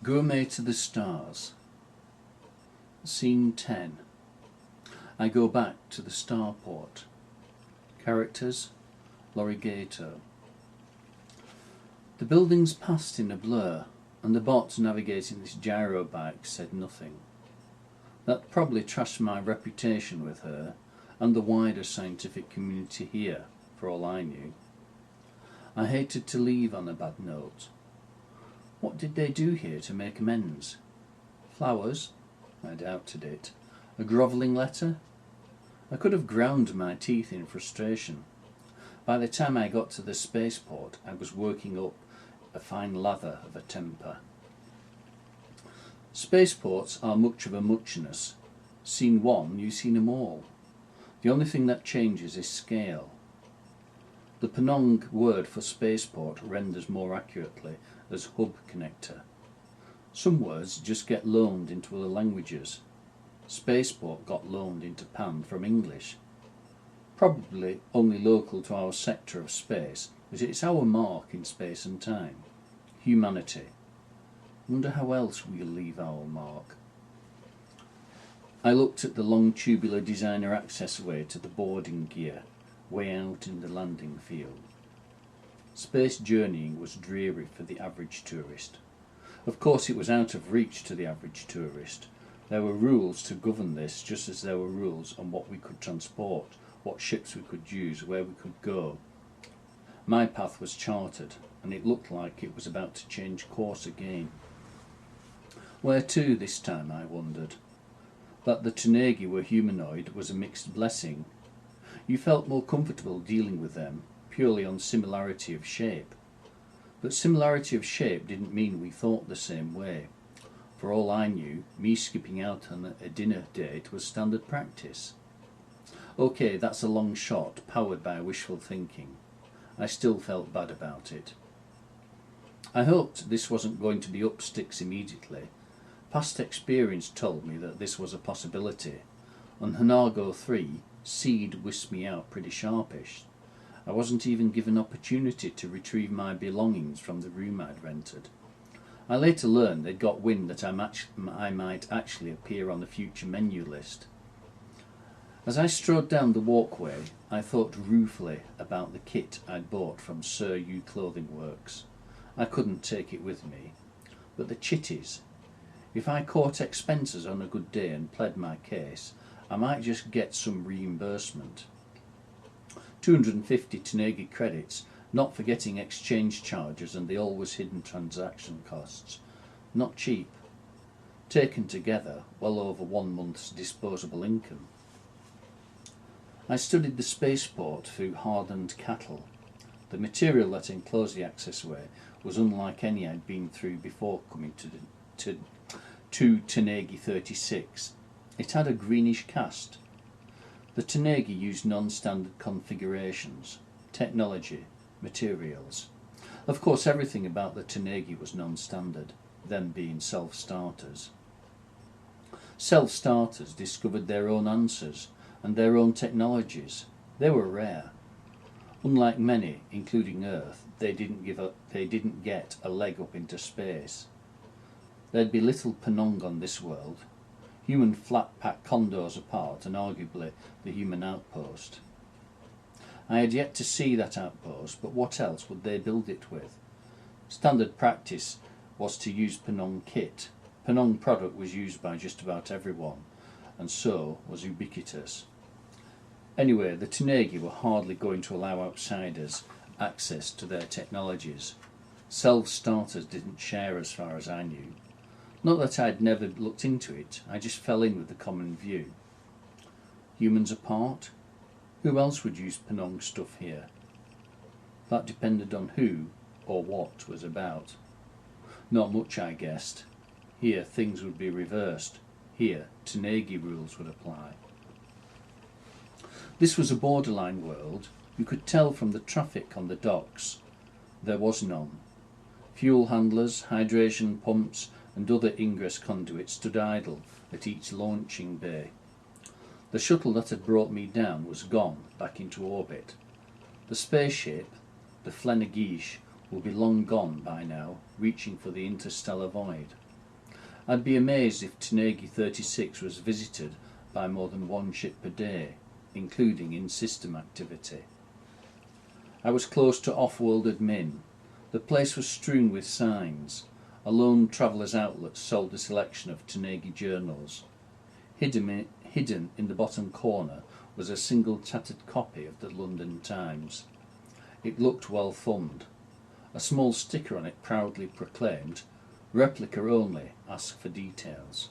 Gourmet to the stars. Scene 10. I go back to the starport. Characters: Lory, Gato. The buildings passed in a blur, and the bot navigating this gyro bike said nothing. That probably trashed my reputation with her and the wider scientific community here, for all I knew. I hated to leave on a bad note. What did they do here to make amends? Flowers? I doubted it. A grovelling letter? I could have ground my teeth in frustration. By the time I got to the spaceport, I was working up a fine lather of a temper. Spaceports are much of a muchness. Seen one, you've seen them all. The only thing that changes is scale. The Penang word for spaceport renders more accurately as hub connector. Some words just get loaned into other languages. Spaceport got loaned into Pan from English. Probably only local to our sector of space, but it's our mark in space and time. Humanity. Wonder how else we'll leave our mark. I looked at the long tubular designer accessway to the boarding gear, way out in the landing field. Space journeying was dreary for the average tourist. Of course it was out of reach to the average tourist. There were rules to govern this, just as there were rules on what we could transport, what ships we could use, where we could go. My path was charted, and it looked like it was about to change course again. Where to this time, I wondered. That the Tanegi were humanoid was a mixed blessing. You felt more comfortable dealing with them, purely on similarity of shape. But similarity of shape didn't mean we thought the same way. For all I knew, me skipping out on a dinner date was standard practice. Okay, that's a long shot, powered by wishful thinking. I still felt bad about it. I hoped this wasn't going to be up sticks immediately. Past experience told me that this was a possibility. On Hanago 3, seed whisked me out pretty sharpish. I wasn't even given opportunity to retrieve my belongings from the room I'd rented. I later learned they'd got wind that I might actually appear on the future menu list. As I strode down the walkway, I thought ruefully about the kit I'd bought from Sir Hugh Clothing Works. I couldn't take it with me. But the chitties. If I caught expenses on a good day and pled my case, I might just get some reimbursement. 250 Tanegi credits, not forgetting exchange charges and the always hidden transaction costs. Not cheap. Taken together, well over 1 month's disposable income. I studied the spaceport through hardened cattle. The material that enclosed the accessway was unlike any I'd been through before coming to Tanegi 36. It had a greenish cast. The Tanegi used non-standard configurations, technology, materials. Of course, everything about the Tanegi was non-standard, them being self-starters. Self-starters discovered their own answers and their own technologies. They were rare. Unlike many, including Earth, they didn't get a leg up into space. There'd be little Penang on this world, human flat-pack condos apart and arguably the human outpost. I had yet to see that outpost, but what else would they build it with? Standard practice was to use Penang kit. Penang product was used by just about everyone, and so was ubiquitous. Anyway, the Tanegi were hardly going to allow outsiders access to their technologies. Self-starters didn't share as far as I knew. Not that I'd never looked into it, I just fell in with the common view. Humans apart? Who else would use Penang stuff here? That depended on who or what was about. Not much, I guessed. Here things would be reversed. Here Tanegi rules would apply. This was a borderline world. You could tell from the traffic on the docks. There was none. Fuel handlers, hydration pumps and other ingress conduits stood idle at each launching bay. The shuttle that had brought me down was gone back into orbit. The spaceship, the Flenegish, will be long gone by now, reaching for the interstellar void. I'd be amazed if Tanegi 36 was visited by more than one ship per day, including in-system activity. I was close to off-world admin. The place was strewn with signs. A lone traveller's outlet sold a selection of Tanegi journals. Hidden in the bottom corner was a single tattered copy of the London Times. It looked well thumbed. A small sticker on it proudly proclaimed, "Replica only, ask for details."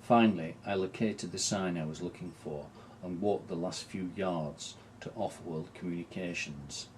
Finally, I located the sign I was looking for and walked the last few yards to off-world communications.